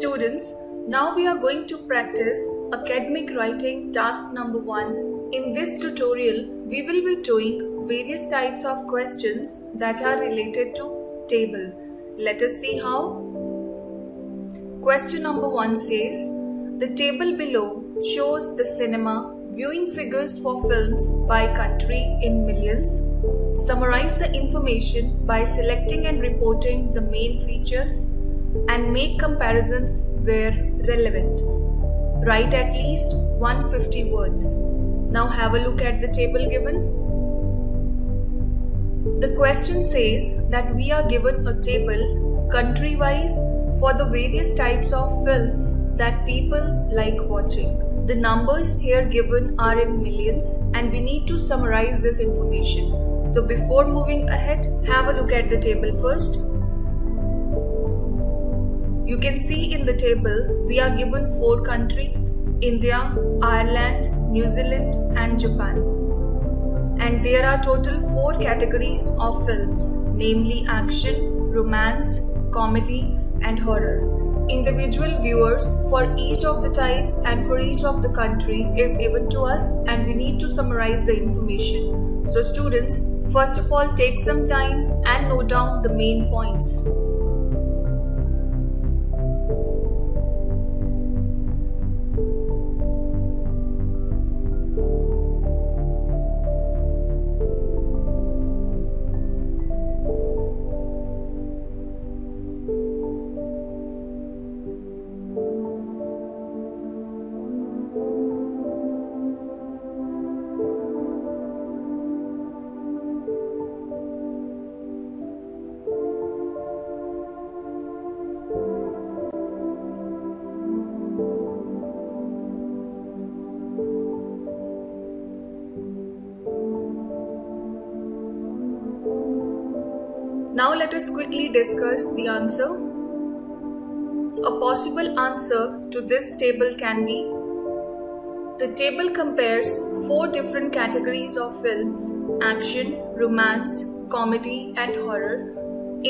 Students, now we are going to practice academic writing task number 1. In this tutorial, we will be doing various types of questions that are related to table. Let us see how. Question number 1 says, the table below shows the cinema viewing figures for films by country in millions. Summarize the information by selecting and reporting the main features and make comparisons where relevant. Write at least 150 words. Now have a look at the table given. The question says that we are given a table country-wise for the various types of films that people like watching. The numbers here given are in millions and we need to summarize this information. So before moving ahead, have a look at the table first. You can see in the table we are given 4 countries: India, Ireland, New Zealand and Japan. And there are total 4 categories of films, namely action, romance, comedy and horror. Individual viewers for each of the type and for each of the country is given to us and we need to summarize the information. So students, first of all take some time and note down the main points. Now let us quickly discuss the answer. A possible answer to this table can be: the table compares 4 different categories of films, action, romance, comedy and horror,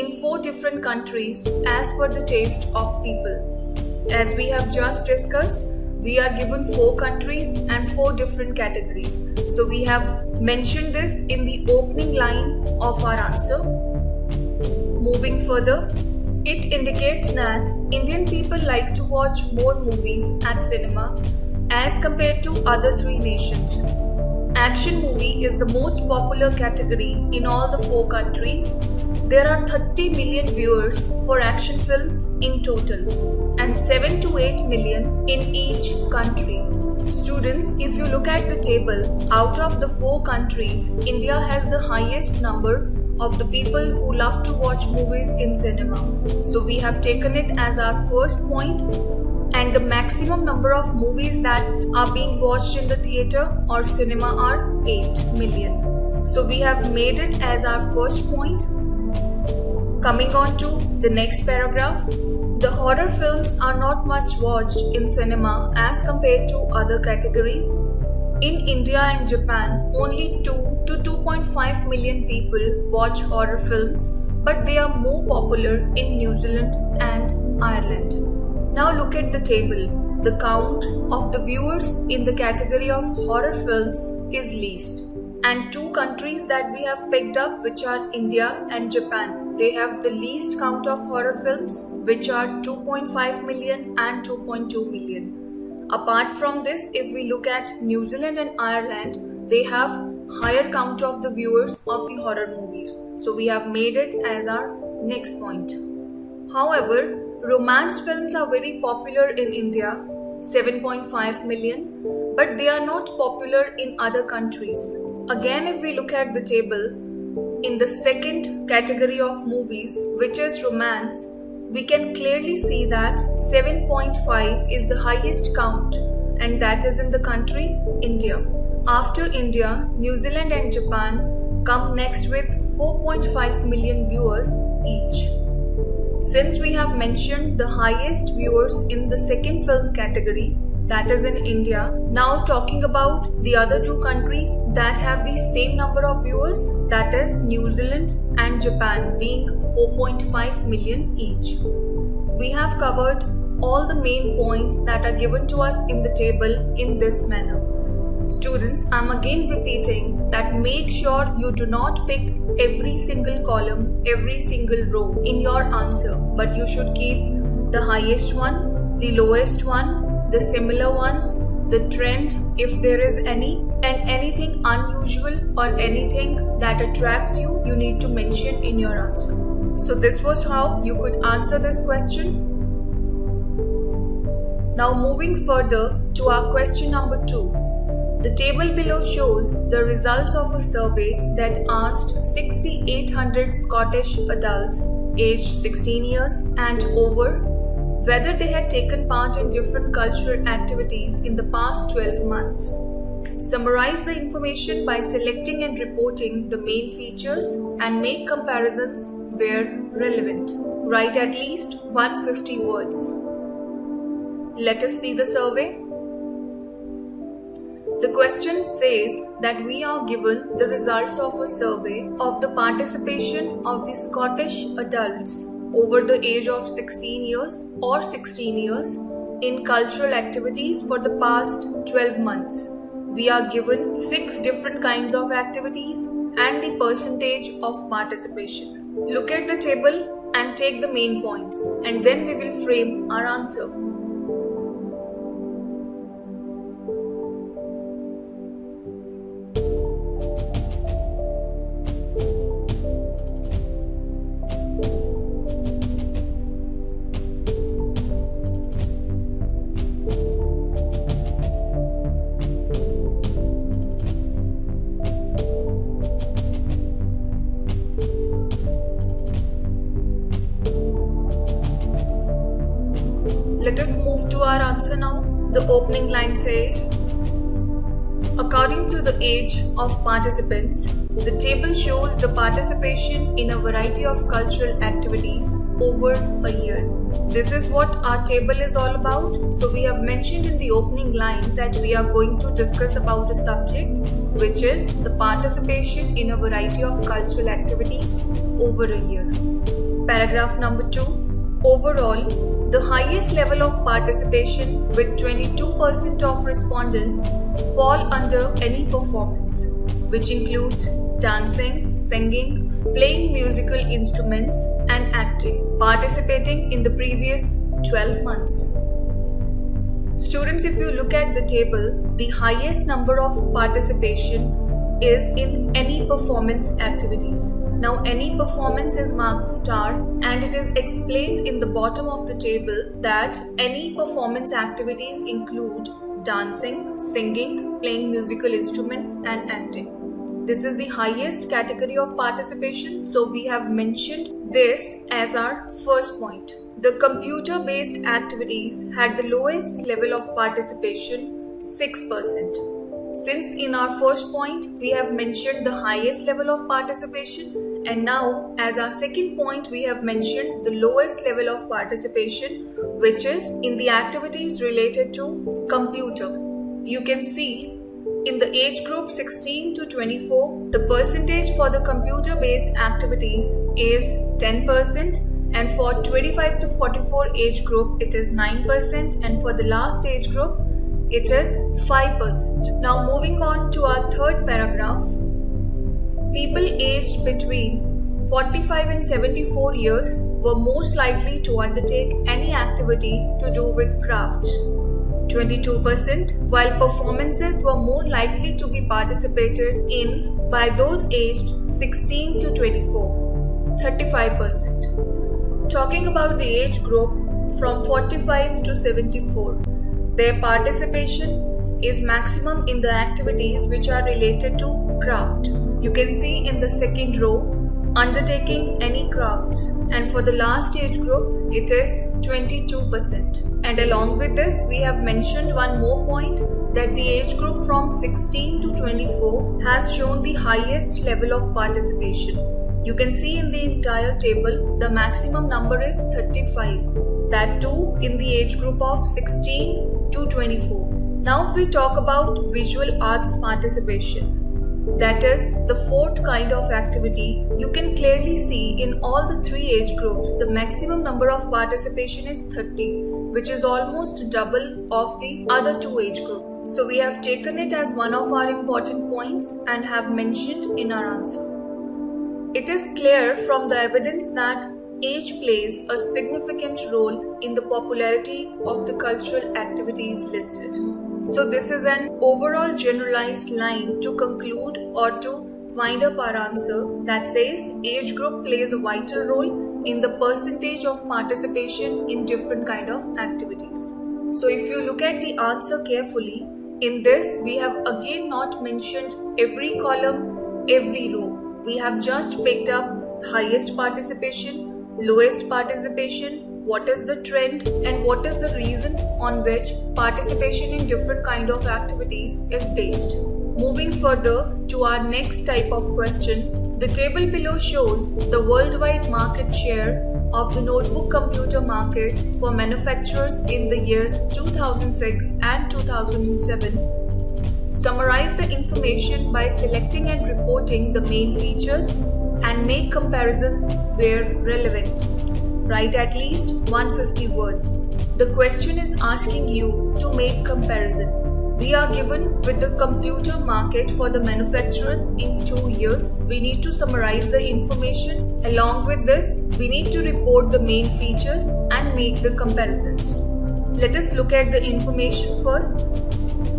in 4 different countries as per the taste of people. As we have just discussed, we are given 4 countries and 4 different categories. So we have mentioned this in the opening line of our answer. Moving further, it indicates that Indian people like to watch more movies at cinema as compared to other 3 nations. Action movie is the most popular category in all the 4 countries. There are 30 million viewers for action films in total and 7 to 8 million in each country. Students, if you look at the table, out of the 4 countries, India has the highest number of the people who love to watch movies in cinema. So we have taken it as our first point, and the maximum number of movies that are being watched in the theatre or cinema are 8 million. So we have made it as our first point. Coming on to the next paragraph. The horror films are not much watched in cinema as compared to other categories. In India and Japan, only 2 to 2.5 million people watch horror films, but they are more popular in New Zealand and Ireland. Now look at the table. The count of the viewers in the category of horror films is least. And 2 countries that we have picked up, which are India and Japan, they have the least count of horror films, which are 2.5 million and 2.2 million. Apart from this, if we look at New Zealand and Ireland, they have higher count of the viewers of the horror movies. So we have made it as our next point. However, romance films are very popular in India, 7.5 million, but they are not popular in other countries. Again, if we look at the table, in the second category of movies, which is romance, we can clearly see that 7.5 is the highest count, and that is in the country India. After India, New Zealand and Japan come next with 4.5 million viewers each. Since we have mentioned the highest viewers in the second film category, that is in India, now talking about the other 2 countries that have the same number of viewers, that is New Zealand and Japan, being 4.5 million each. We have covered all the main points that are given to us in the table in this manner. Students, I'm again repeating that make sure you do not pick every single column, every single row in your answer, but you should keep the highest one, the lowest one, the similar ones, the trend if there is any, and anything unusual or anything that attracts you, you need to mention in your answer. So this was how you could answer this question. Now moving further to our question number 2. The table below shows the results of a survey that asked 6,800 Scottish adults aged 16 years and over whether they had taken part in different cultural activities in the past 12 months. Summarize the information by selecting and reporting the main features and make comparisons where relevant. Write at least 150 words. Let us see the survey. The question says that we are given the results of a survey of the participation of the Scottish adults over the age of 16 years or 16 years in cultural activities for the past 12 months. We are given 6 different kinds of activities and the percentage of participation. Look at the table and take the main points, and then we will frame our answer. Let us move to our answer now. The opening line says, according to the age of participants, the table shows the participation in a variety of cultural activities over a year. This is what our table is all about. So we have mentioned in the opening line that we are going to discuss about a subject which is the participation in a variety of cultural activities over a year. Paragraph number 2. Overall, the highest level of participation with 22% of respondents fall under any performance, which includes dancing, singing, playing musical instruments and acting, participating in the previous 12 months. Students, if you look at the table, the highest number of participation is in any performance activities. Now any performance is marked star and it is explained in the bottom of the table that any performance activities include dancing, singing, playing musical instruments and acting. This is the highest category of participation, so we have mentioned this as our first point. The computer-based activities had the lowest level of participation, 6%. Since in our first point we have mentioned the highest level of participation, and now as our second point we have mentioned the lowest level of participation, which is in the activities related to computer. You can see in the age group 16 to 24, the percentage for the computer based activities is 10%, and for 25 to 44 age group it is 9%, and for the last age group it is 5%. Now moving on to our third paragraph. People aged between 45 and 74 years were most likely to undertake any activity to do with crafts, 22%, while performances were more likely to be participated in by those aged 16 to 24, 35%. Talking about the age group from 45 to 74, their participation is maximum in the activities which are related to craft. You can see in the second row, undertaking any crafts, and for the last age group it is 22%. And along with this we have mentioned one more point, that the age group from 16 to 24 has shown the highest level of participation. You can see in the entire table the maximum number is 35, that too in the age group of 16 to 24. Now if we talk about visual arts participation, that is the fourth kind of activity, you can clearly see in all the three age groups the maximum number of participation is 30, which is almost double of the other two age groups. So we have taken it as one of our important points and have mentioned in our answer. It is clear from the evidence that age plays a significant role in the popularity of the cultural activities listed. So this is an overall generalized line to conclude or to wind up our answer that says age group plays a vital role in the percentage of participation in different kind of activities. So if you look at the answer carefully, in this we have again not mentioned every column, every row. We have just picked up highest participation, lowest participation, what is the trend, and what is the reason on which participation in different kind of activities is based. Moving further to our next type of question, the table below shows the worldwide market share of the notebook computer market for manufacturers in the years 2006 and 2007. Summarize the information by selecting and reporting the main features and make comparisons where relevant. Write at least 150 words. The question is asking you to make comparison. We are given with the computer market for the manufacturers in 2 years. We need to summarize the information. Along with this, we need to report the main features and make the comparisons. Let us look at the information first.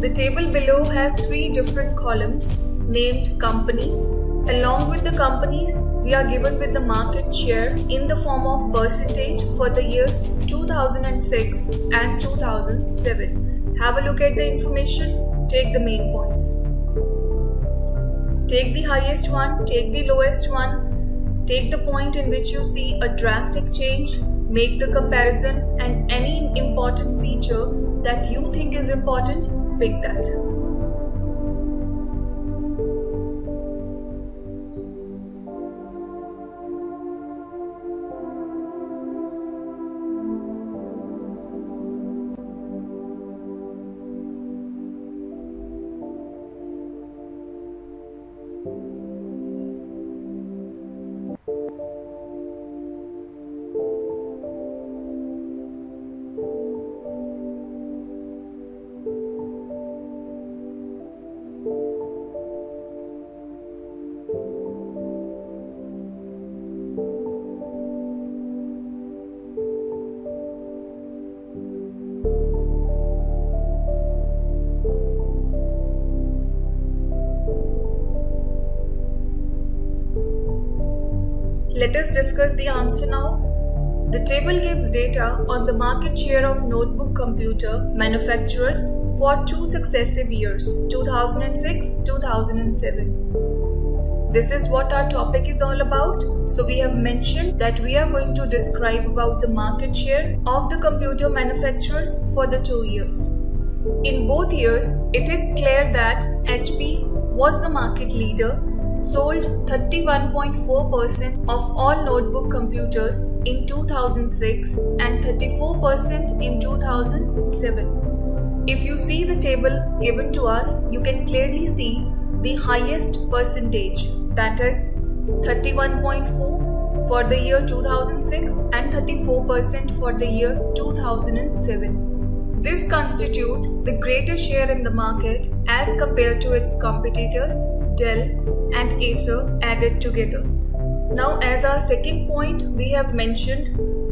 The table below has 3 different columns named company. Along with the companies, we are given with the market share in the form of percentage for the years 2006 and 2007. Have a look at the information, take the main points. Take the highest one, take the lowest one, take the point in which you see a drastic change, make the comparison, and any important feature that you think is important, pick that. Let us discuss the answer now. The table gives data on the market share of notebook computer manufacturers for 2 successive years, 2006-2007. This is what our topic is all about. So we have mentioned that we are going to describe about the market share of the computer manufacturers for the 2 years. In both years, it is clear that HP was the market leader, sold 31.4% of all notebook computers in 2006 and 34% in 2007. If you see the table given to us, you can clearly see the highest percentage, that is 31.4 for the year 2006 and 34% for the year 2007. This constitutes the greatest share in the market as compared to its competitors, Dell and Acer added together. Now, as our second point, we have mentioned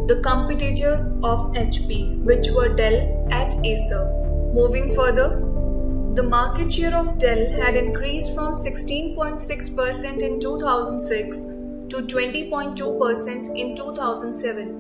the competitors of HP, which were Dell and Acer. Moving further, the market share of Dell had increased from 16.6% in 2006 to 20.2% in 2007.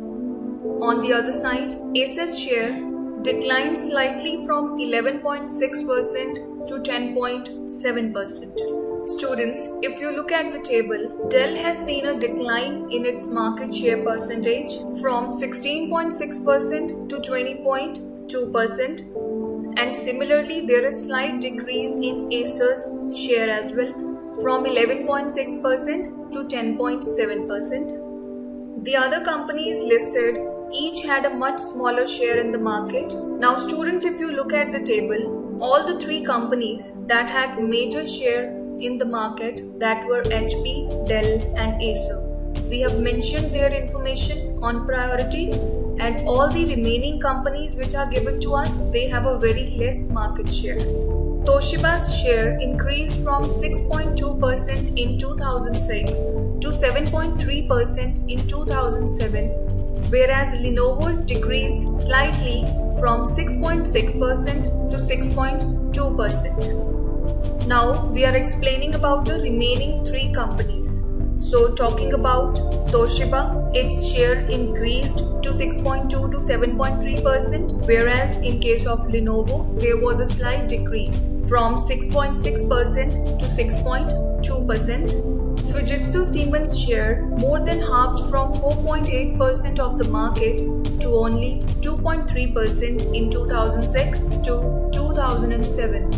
On the other side, Acer's share declined slightly from 11.6% to 10.7%. Students, if you look at the table, Dell has seen a decline in its market share percentage from 16.6% to 20.2%, and similarly there is slight decrease in Acer's share as well from 11.6% to 10.7%. The other companies listed each had a much smaller share in the market. Now students, if you look at the table, all the 3 companies that had major share in the market, that were HP, Dell and Acer. We have mentioned their information on priority and all the remaining companies which are given to us, they have a very less market share. Toshiba's share increased from 6.2% in 2006 to 7.3% in 2007, whereas Lenovo's decreased slightly from 6.6% to 6.2%. Now we are explaining about the remaining three companies. So talking about Toshiba, its share increased to 6.2 to 7.3%, whereas in case of Lenovo, there was a slight decrease from 6.6% to 6.2%. Fujitsu Siemens share more than halved from 4.8% of the market to only 2.3% in 2006 to 2007.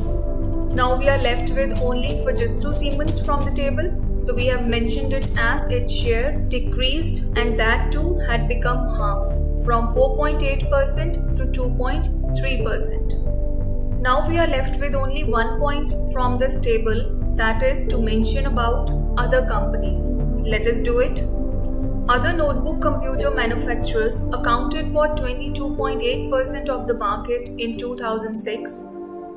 Now we are left with only Fujitsu Siemens from the table. So we have mentioned it as its share decreased, and that too had become half from 4.8% to 2.3%. Now we are left with only 1 point from this table, that is to mention about other companies. Let us do it. Other notebook computer manufacturers accounted for 22.8% of the market in 2006,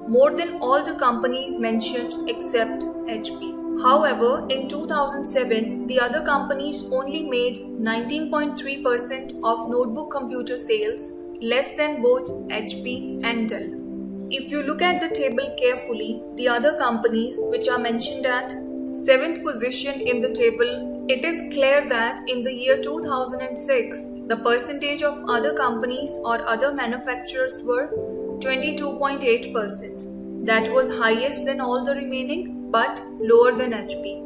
more than all the companies mentioned except HP. However, in 2007, the other companies only made 19.3% of notebook computer sales, less than both HP and Dell. If you look at the table carefully, the other companies which are mentioned at 7th position in the table, it is clear that in the year 2006, the percentage of other companies or other manufacturers were 22.8%. That was highest than all the remaining, but lower than HP.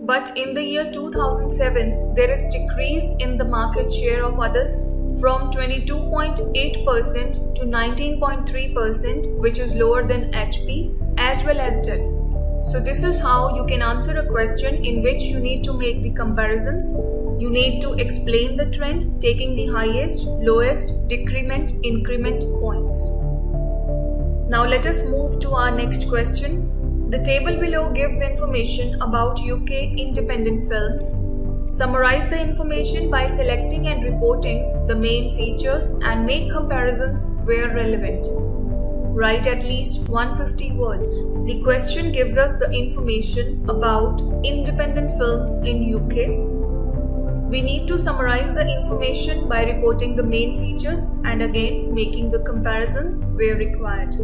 But in the year 2007, there is decrease in the market share of others from 22.8% to 19.3%, which is lower than HP as well as Dell. So this is how you can answer a question in which you need to make the comparisons. You need to explain the trend, taking the highest, lowest, decrement, increment points. Now let us move to our next question. The table below gives information about UK independent films. Summarize the information by selecting and reporting the main features and make comparisons where relevant. Write at least 150 words. The question gives us the information about independent films in UK. We need to summarize the information by reporting the main features and again making the comparisons where required.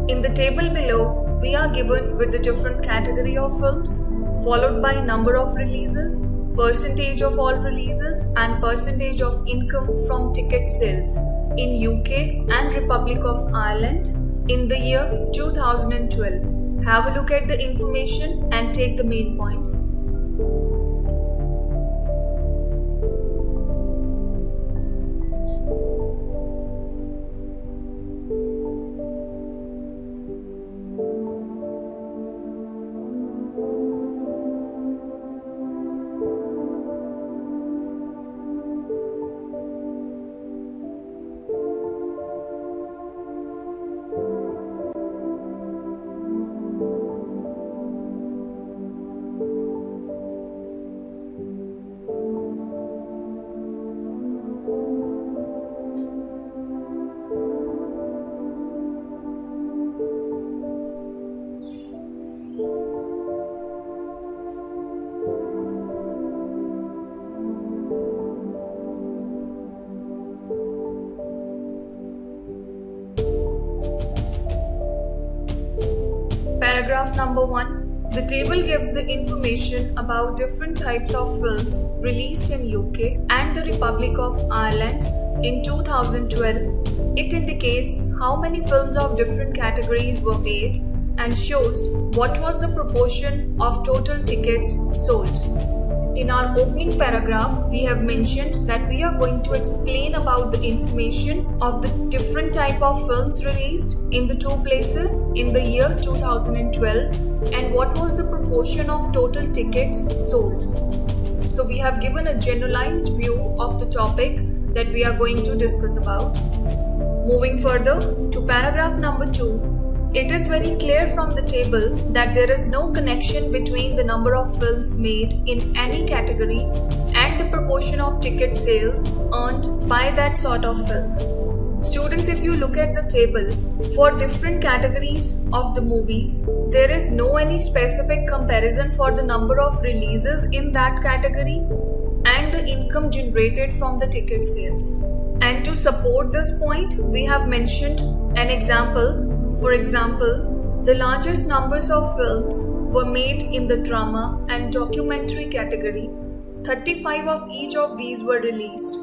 In the table below, we are given with the different category of films, followed by number of releases, percentage of all releases, and percentage of income from ticket sales in UK and Republic of Ireland in the year 2012. Have a look at the information and take the main points. Paragraph number 1. The table gives the information about different types of films released in UK and the Republic of Ireland in 2012. It indicates how many films of different categories were made and shows what was the proportion of total tickets sold. In our opening paragraph, we have mentioned that we are going to explain about the information of the different type of films released in the two places in the year 2012 and what was the proportion of total tickets sold. So we have given a generalized view of the topic that we are going to discuss about. Moving further to paragraph number 2, It is very clear from the table that there is no connection between the number of films made in any category and the proportion of ticket sales earned by that sort of film. Students, if you look at the table, for different categories of the movies, there is no any specific comparison for the number of releases in that category and the income generated from the ticket sales. And to support this point, we have mentioned an example. For example, the largest numbers of films were made in the drama and documentary category. 35 of each of these were released.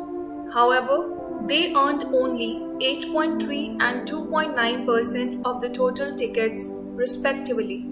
However, they earned only 8.3 and 2.9% of the total tickets respectively.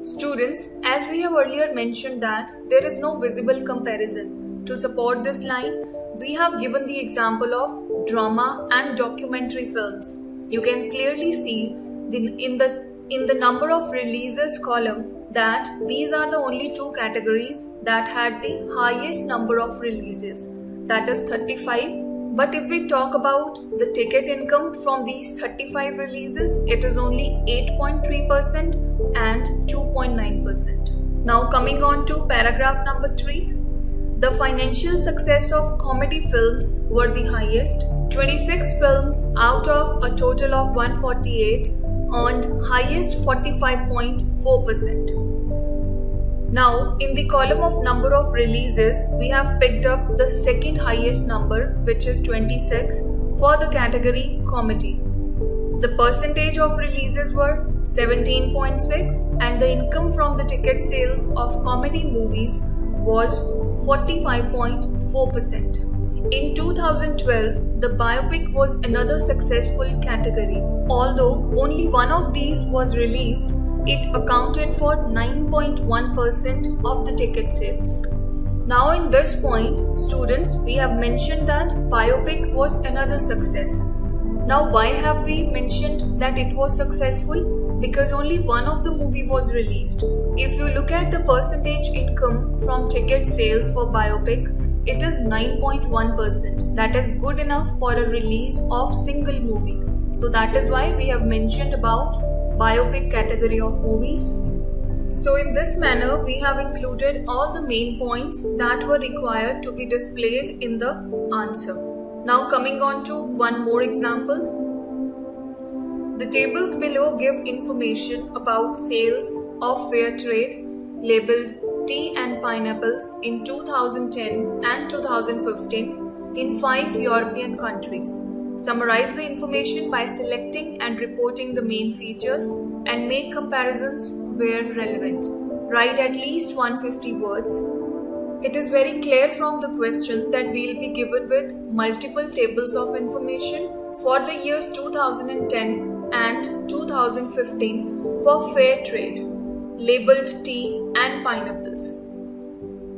Students, as we have earlier mentioned that there is no visible comparison. To support this line, we have given the example of drama and documentary films. You can clearly see in the number of releases column that these are the only two categories that had the highest number of releases, that is 35. But if we talk about the ticket income from these 35 releases, it is only 8.3% and 2.9%. Now coming on to paragraph number 3. The financial success of comedy films were the highest. 26 films out of a total of 148 earned highest 45.4%. Now, in the column of number of releases, we have picked up the second highest number, which is 26, for the category comedy. The percentage of releases were 17.6 and the income from the ticket sales of comedy movies was 45.4%. In 2012, the biopic was another successful category. Although only one of these was released, it accounted for 9.1% of the ticket sales. Now in this point, students, we have mentioned that biopic was another success. Now why have we mentioned that it was successful? Because only one of the movie was released. If you look at the percentage income from ticket sales for biopic, it is 9.1%. That is good enough for a release of single movie. So that is why we have mentioned about biopic category of movies. So in this manner, we have included all the main points that were required to be displayed in the answer. Now coming on to one more example. The tables below give information about sales of fair trade labeled tea and pineapples in 2010 and 2015 in 5 European countries. Summarize the information by selecting and reporting the main features and make comparisons where relevant. Write at least 150 words. It is very clear from the question that we will be given with multiple tables of information for the years 2010 and 2015 for fair trade, labeled tea and pineapples.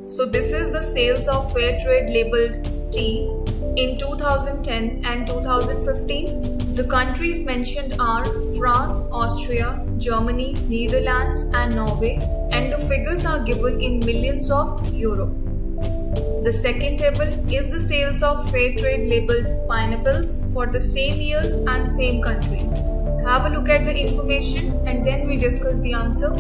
So this is the sales of fair trade labeled tea in 2010 and 2015. The countries mentioned are France, Austria, Germany, Netherlands and Norway, and the figures are given in millions of euro. The second table is the sales of fair trade labeled pineapples for the same years and same countries. Have a look at the information and then we discuss the answer.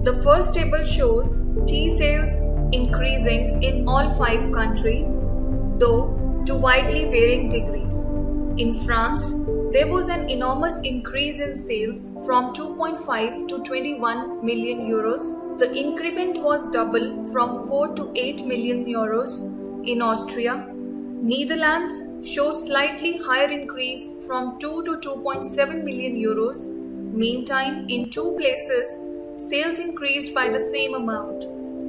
The first table shows tea sales increasing in all 5 countries, though to widely varying degrees. In France, there was an enormous increase in sales from 2.5 to 21 million euros. The increment was double from 4 to 8 million euros in Austria. Netherlands shows slightly higher increase from 2 to 2.7 million euros. Meantime, in two places, sales increased by the same amount,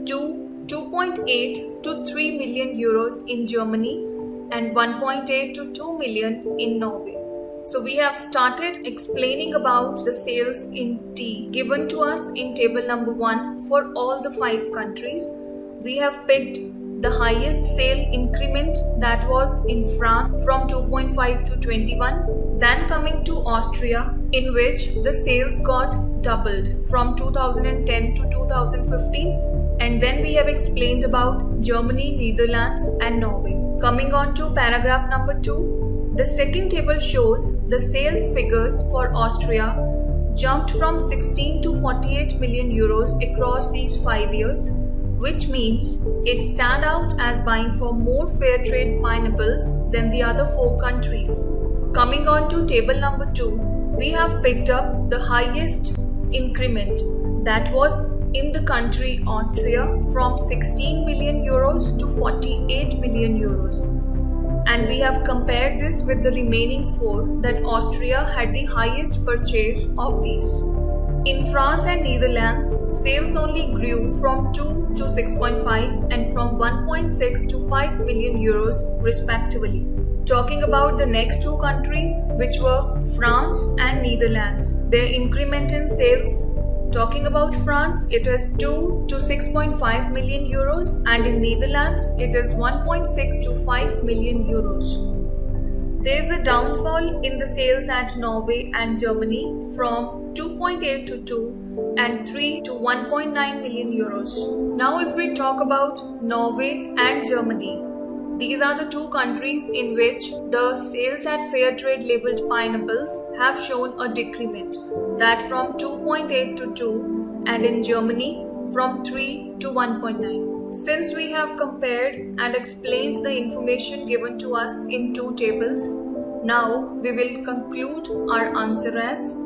to 2.8 to 3 million euros in Germany and 1.8 to 2 million in Norway. So we have started explaining about the sales in T given to us in table number 1 for all the 5 countries. We have picked the highest sale increment, that was in France from 2.5 to 21. Then coming to Austria, in which the sales got doubled from 2010 to 2015. And then we have explained about Germany, Netherlands and Norway. Coming on to paragraph number 2. The second table shows the sales figures for Austria jumped from 16 to 48 million euros across these 5 years, which means it stand out as buying for more fair trade pineapples than the other 4 countries. Coming on to table number 2, we have picked up the highest increment, that was in the country Austria from 16 million euros to 48 million euros. And we have compared this with the remaining 4 that Austria had the highest purchase of these. In France and Netherlands, sales only grew from 2 to 6.5 and from 1.6 to 5 million euros respectively. Talking about the next 2 countries, which were France and Netherlands, their increment in sales. Talking about France, it is 2 to 6.5 million euros and in Netherlands, it is 1.6 to 5 million euros. There is a downfall in the sales at Norway and Germany from 2.8 to 2 and 3 to 1.9 million euros. Now if we talk about Norway and Germany, these are the 2 countries in which the sales at fair trade labeled pineapples have shown a decrement, that from 2.8 to 2 and in Germany from 3 to 1.9. Since we have compared and explained the information given to us in 2 tables, now we will conclude our answer as,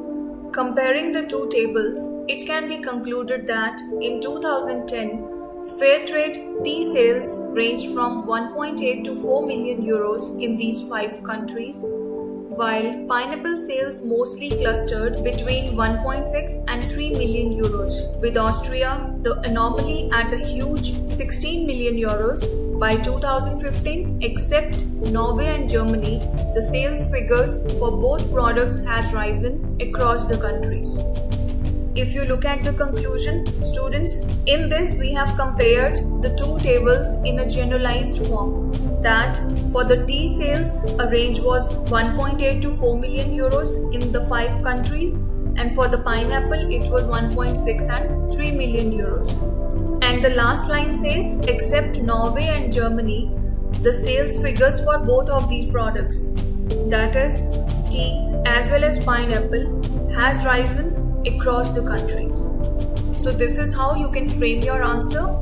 comparing the 2 tables, it can be concluded that in 2010, fair trade tea sales ranged from 1.8 to 4 million euros in these 5 countries, while pineapple sales mostly clustered between 1.6 and 3 million euros, with Austria the anomaly at a huge 16 million euros by 2015. Except Norway and Germany, the sales figures for both products has risen across the countries. If you look at the conclusion, students, in this we have compared the 2 tables in a generalized form, that for the tea sales a range was 1.8 to 4 million euros in the 5 countries, and for the pineapple it was 1.6 and 3 million euros. And the last line says, except Norway and Germany, the sales figures for both of these products, that is tea as well as pineapple, has risen across the countries. So this is how you can frame your answer.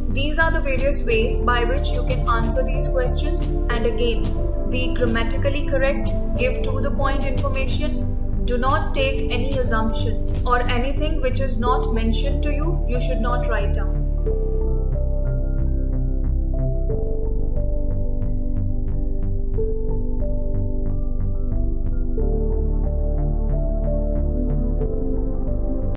These are the various ways by which you can answer these questions, and again, be grammatically correct, give to the point information, do not take any assumption or anything which is not mentioned to you, you should not write down.